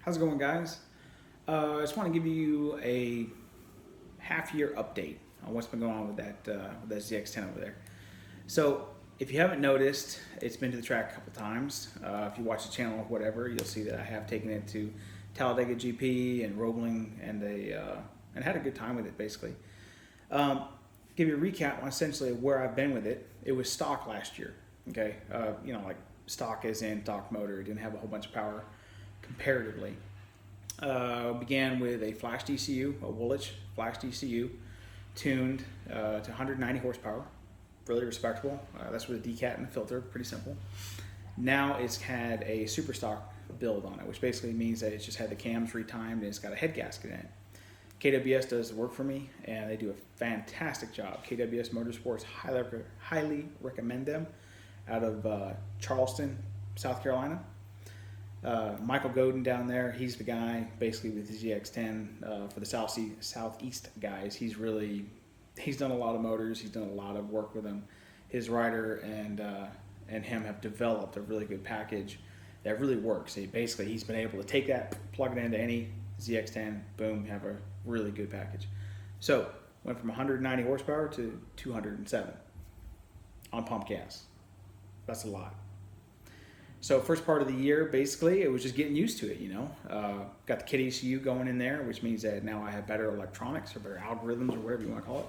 How's it going, guys? I just want to give you a half-year update on what's been going on with that ZX10 over there. So, if you haven't noticed, it's been to the track a couple times. If you watch the channel or whatever, you'll see that I have taken it to Talladega GP and Roebling, and had a good time with it, basically. Give you a recap on essentially where I've been with it. It was stock last year, okay? Like stock as in stock motor. It didn't have a whole bunch of power comparatively. Began with a flash DCU, a Woolwich flash DCU, tuned to 190 horsepower, really respectable. That's with a decat and a filter, pretty simple. Now it's had a super stock build on it, which basically means that it's just had the cams retimed and it's got a head gasket in it. KWS does the work for me, and they do a fantastic job. KWS Motorsports, highly recommend them, out of Charleston, South Carolina. Michael Godin down there, he's the guy basically with the ZX10 for the Southeast guys. He's done a lot of motors. He's done a lot of work with them. His rider and him have developed a really good package that really works. He's been able to take that, plug it into any ZX10, boom, have a really good package. So went from 190 horsepower to 207 on pump gas. That's a lot. So first part of the year, basically, it was just getting used to it, Got the kit ECU going in there, which means that now I have better electronics or better algorithms or whatever you want to call it.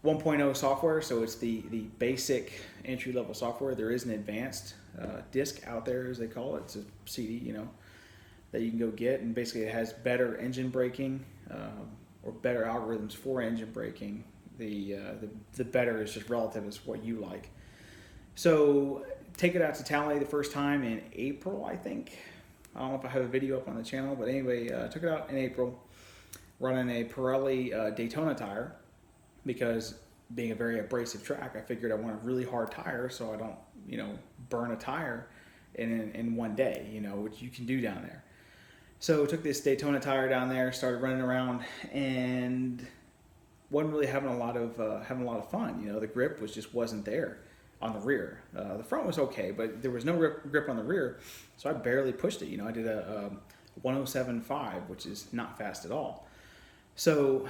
1.0 software, so it's the basic entry-level software. There is an advanced disc out there, as they call it. It's a CD, that you can go get, and basically it has better engine braking or better algorithms for engine braking. The better is just relative as what you like. So take it out to Tally the first time in April, I think. I don't know if I have a video up on the channel, but anyway, took it out in April, running a Pirelli Daytona tire, because being a very abrasive track, I figured I want a really hard tire so I don't, burn a tire in one day, which you can do down there. So took this Daytona tire down there, started running around, and wasn't really having a lot of fun. The grip wasn't there on the rear. The front was okay, but there was no grip on the rear, so I barely pushed it. I did a 107.5, which is not fast at all. So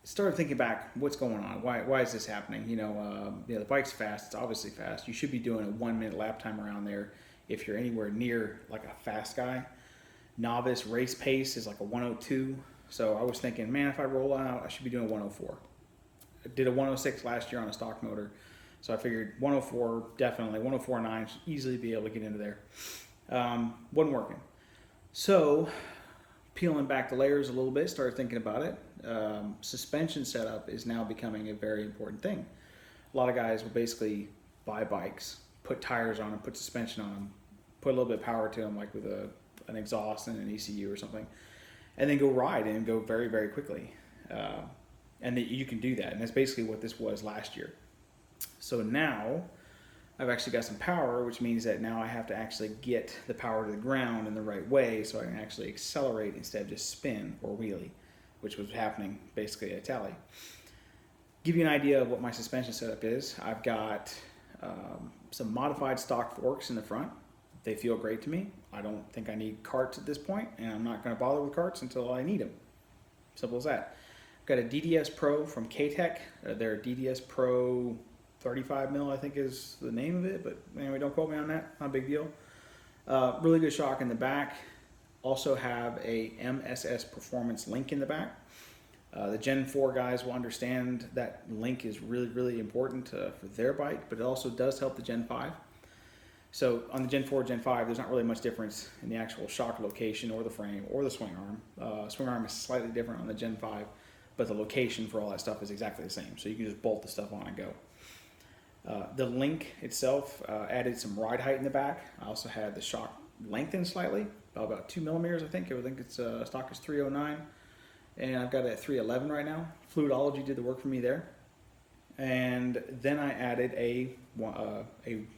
started thinking back, what's going on? Why is this happening? The bike's fast. It's obviously fast. You should be doing a 1 minute lap time around there if you're anywhere near like a fast guy. Novice race pace is like a 102. So I was thinking, man, if I roll out, I should be doing a 104. I did a 106 last year on a stock motor. So I figured 104, definitely, 104.9, should easily be able to get into there. Wasn't working. So, peeling back the layers a little bit, started thinking about it. Suspension setup is now becoming a very important thing. A lot of guys will basically buy bikes, put tires on them, put suspension on them, put a little bit of power to them, like with an exhaust and an ECU or something, and then go ride and go very, very quickly. And you can do that, and that's basically what this was last year. So now I've actually got some power, which means that now I have to actually get the power to the ground in the right way so I can actually accelerate instead of just spin or wheelie, which was happening basically at Tally. Give you an idea of what my suspension setup is. I've got some modified stock forks in the front. They feel great to me. I don't think I need carts at this point, and I'm not going to bother with carts until I need them. Simple as that. I've got a DDS Pro from K-Tech. Their DDS Pro 35 mil, I think is the name of it, but anyway, don't quote me on that, not a big deal. Really good shock in the back. Also have a MSS Performance link in the back. The Gen 4 guys will understand that link is really, really important for their bike, but it also does help the Gen 5. So on the Gen 4, Gen 5, there's not really much difference in the actual shock location or the frame or the swing arm. Swing arm is slightly different on the Gen 5, but the location for all that stuff is exactly the same. So you can just bolt the stuff on and go. The link itself added some ride height in the back. I also had the shock lengthened slightly, about 2 millimeters, I think. I think its stock is 309, and I've got it at 311 right now. Fluidology did the work for me there. And then I added a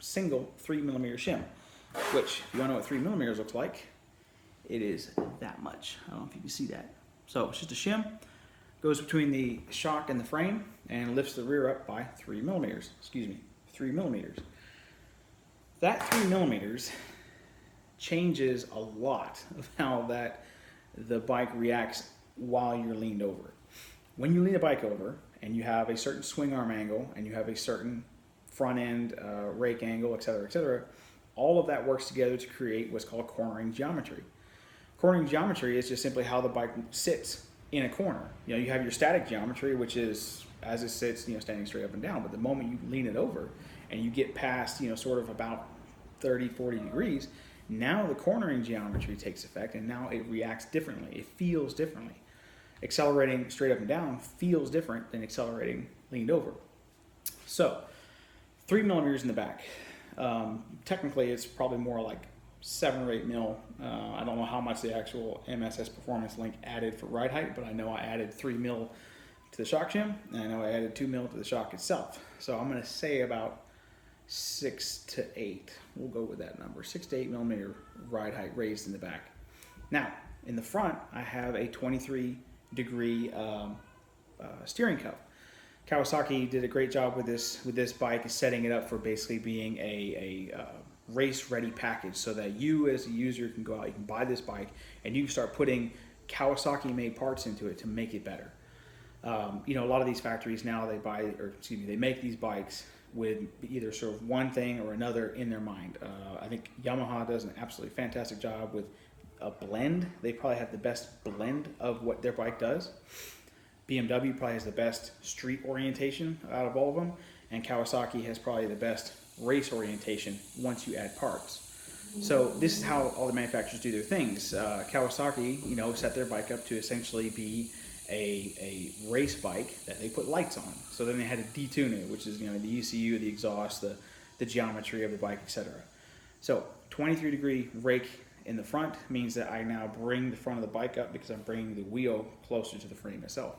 single 3 millimeter shim, which, if you want to know what 3 millimeters looks like, it is that much. I don't know if you can see that. So it's just a shim, goes between the shock and the frame, and lifts the rear up by 3 millimeters. Excuse me, 3 millimeters. That 3 millimeters changes a lot of how the bike reacts while you're leaned over. When you lean the bike over and you have a certain swing arm angle and you have a certain front end rake angle, etc., all of that works together to create what's called cornering geometry. Cornering geometry is just simply how the bike sits in a corner. You know, you have your static geometry, which is as it sits, you know, standing straight up and down. But the moment you lean it over and you get past, you know, sort of about 30, 40 degrees, now the cornering geometry takes effect, and now it reacts differently. It feels differently. Accelerating straight up and down feels different than accelerating leaned over. So 3 millimeters in the back. Technically, it's probably more like 7 or 8 mil. I don't know how much the actual MSS Performance link added for ride height, but I know I added 3 mil to the shock shim, and I know I added 2 mil to the shock itself. So I'm going to say about 6 to 8. We'll go with that number. 6 to 8 millimeter ride height raised in the back. Now, in the front, I have a 23-degree steering cup. Kawasaki did a great job with this bike, setting it up for basically being a race-ready package, so that you as a user can go out, you can buy this bike, and you can start putting Kawasaki-made parts into it to make it better. You know, a lot of these factories now, they make these bikes with either sort of one thing or another in their mind. I think Yamaha does an absolutely fantastic job with a blend. They probably have the best blend of what their bike does. BMW probably has the best street orientation out of all of them, and Kawasaki has probably the best race orientation once you add parts. So this is how all the manufacturers do their things. Kawasaki, you know, set their bike up to essentially be a race bike that they put lights on. So then they had to detune it, which is, you know, the ECU, the exhaust, the geometry of the bike, etc. So 23-degree rake in the front means that I now bring the front of the bike up because I'm bringing the wheel closer to the frame itself.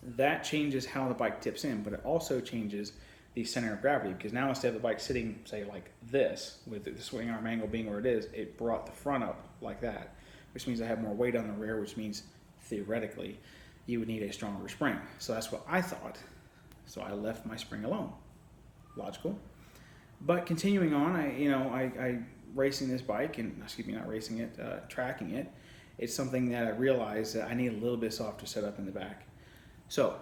That changes how the bike tips in, but it also changes the center of gravity, because now instead of the bike sitting, say, like this, with the swing arm angle being where it is, it brought the front up like that, which means I have more weight on the rear, which means theoretically you would need a stronger spring. So that's what I thought. So I left my spring alone. Logical. But continuing on, I racing this bike, and not racing it, tracking it, it's something that I realized that I need a little bit softer setup in the back. So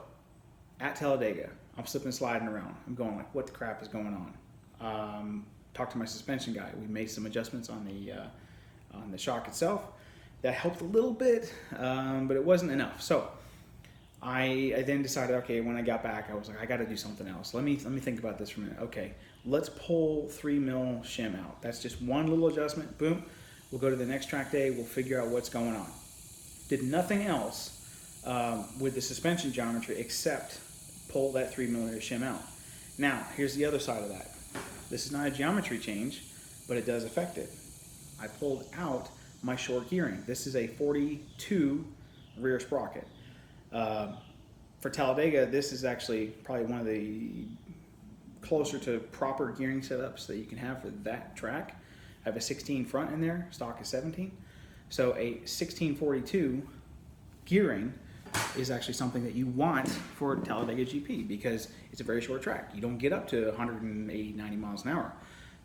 at Talladega, I'm slipping and sliding around. I'm going like, what the crap is going on? Talked to my suspension guy. We made some adjustments on the shock itself. That helped a little bit, but it wasn't enough. So I then decided, okay, when I got back, I was like, I got to do something else. Let me think about this for a minute. Okay, let's pull 3 mil shim out. That's just one little adjustment. Boom. We'll go to the next track day. We'll figure out what's going on. Did nothing else with the suspension geometry except pull that 3 millimeter shim out. Now, here's the other side of that. This is not a geometry change, but it does affect it. I pulled out my short gearing. This is a 42 rear sprocket. For Talladega, this is actually probably one of the closer to proper gearing setups that you can have for that track. I have a 16 front in there, stock is 17. So a 1642 gearing is actually something that you want for Talladega GP, because it's a very short track. You don't get up to 180, 90 miles an hour.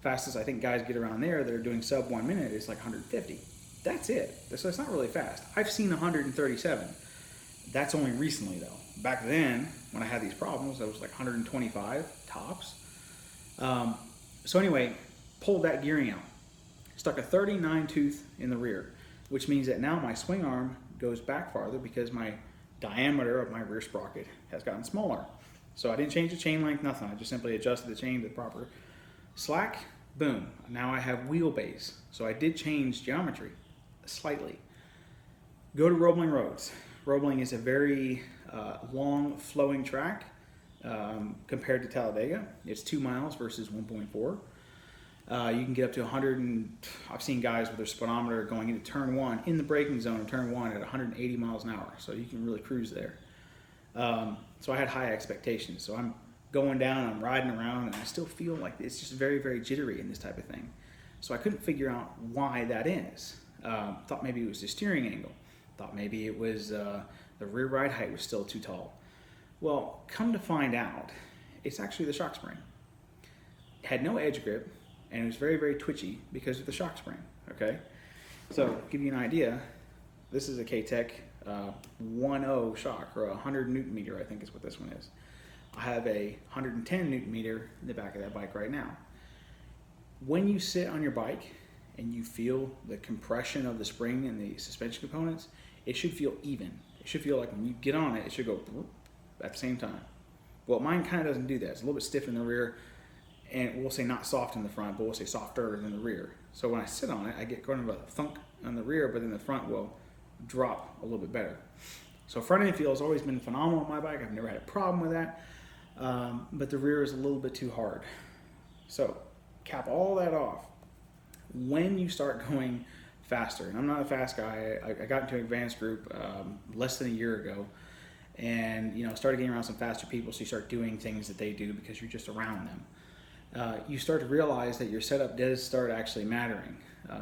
Fastest I think guys get around there that are doing sub 1 minute is like 150. That's it. So it's not really fast. I've seen 137. That's only recently though. Back then, when I had these problems, I was like 125 tops. So anyway, pulled that gearing out. Stuck a 39 tooth in the rear, which means that now my swing arm goes back farther because my diameter of my rear sprocket has gotten smaller. So I didn't change the chain length, nothing. I just simply adjusted the chain to the proper slack. Boom. Now I have wheelbase. So I did change geometry slightly. Go to Roebling roads. Roebling is a very long flowing track compared to Talladega. It's 2 miles versus 1.4. You can get up to 100, and I've seen guys with their speedometer going into turn 1 in the braking zone of turn 1 at 180 miles an hour. So you can really cruise there. So I had high expectations. So I'm going down, I'm riding around, and I still feel like it's just very, very jittery in this type of thing. So I couldn't figure out why that is. Thought maybe it was the steering angle. Thought maybe it was the rear ride height was still too tall. Well, come to find out, it's actually the shock spring. It had no edge grip. and it was very, very twitchy because of the shock spring, okay? So, to give you an idea, this is a K-Tech 1.0 shock, or 100 Newton meter, I think is what this one is. I have a 110 Newton meter in the back of that bike right now. When you sit on your bike and you feel the compression of the spring and the suspension components, it should feel even. It should feel like when you get on it, it should go at the same time. Well, mine kind of doesn't do that. It's a little bit stiff in the rear, and we'll say not soft in the front, but we'll say softer in the rear. So when I sit on it, I get kind of a thunk on the rear, but then the front will drop a little bit better. So front end feel has always been phenomenal on my bike. I've never had a problem with that, but the rear is a little bit too hard. So cap all that off. When you start going faster, and I'm not a fast guy, I got into an advanced group less than a year ago, and started getting around some faster people, so you start doing things that they do because you're just around them. You start to realize that your setup does start actually mattering.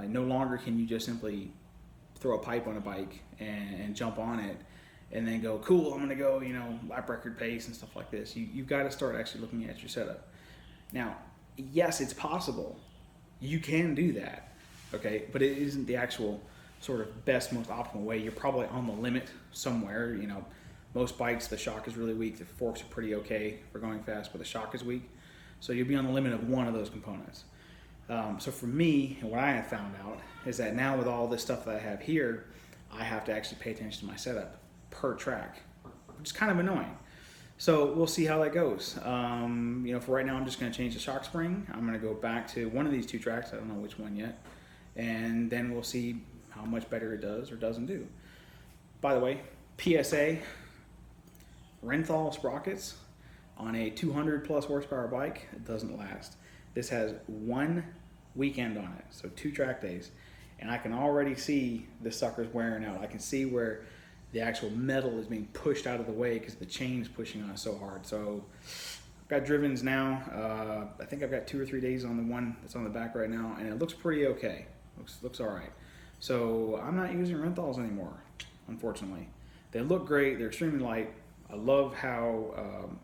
No longer can you just simply throw a pipe on a bike and jump on it and then go, cool, I'm gonna go, lap record pace and stuff like this. You've got to start actually looking at your setup. Now, yes, it's possible. You can do that, okay? But it isn't the actual sort of best, most optimal way. You're probably on the limit somewhere. Most bikes, the shock is really weak. The forks are pretty okay for going fast, but the shock is weak. So you'll be on the limit of one of those components. So for me, what I have found out is that now with all this stuff that I have here, I have to actually pay attention to my setup per track, which is kind of annoying. So we'll see how that goes. For right now, I'm just going to change the shock spring. I'm going to go back to one of these two tracks. I don't know which one yet. And then we'll see how much better it does or doesn't do. By the way, PSA, Renthal sprockets on a 200 plus horsepower bike, it doesn't last. This has 1 weekend on it, so 2 track days. And I can already see the suckers wearing out. I can see where the actual metal is being pushed out of the way because the chain is pushing on it so hard. So I've got drivens now. I think I've got 2 or 3 days on the one that's on the back right now, and it looks pretty okay. Looks all right. So I'm not using Renthals anymore, unfortunately. They look great. They're extremely light. I love how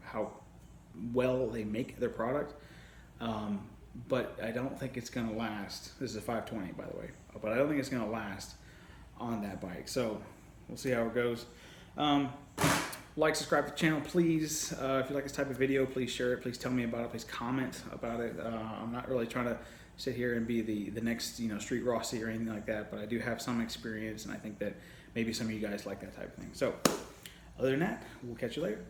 well they make their product, but I don't think it's going to last. This is a 520, by the way, but I don't think it's going to last on that bike. So we'll see how it goes. Like, subscribe to the channel, please. If you like this type of video, please share it. Please tell me about it. Please comment about it. I'm not really trying to sit here and be the next Street Rossi or anything like that, but I do have some experience, and I think that maybe some of you guys like that type of thing. So other than that, we'll catch you later.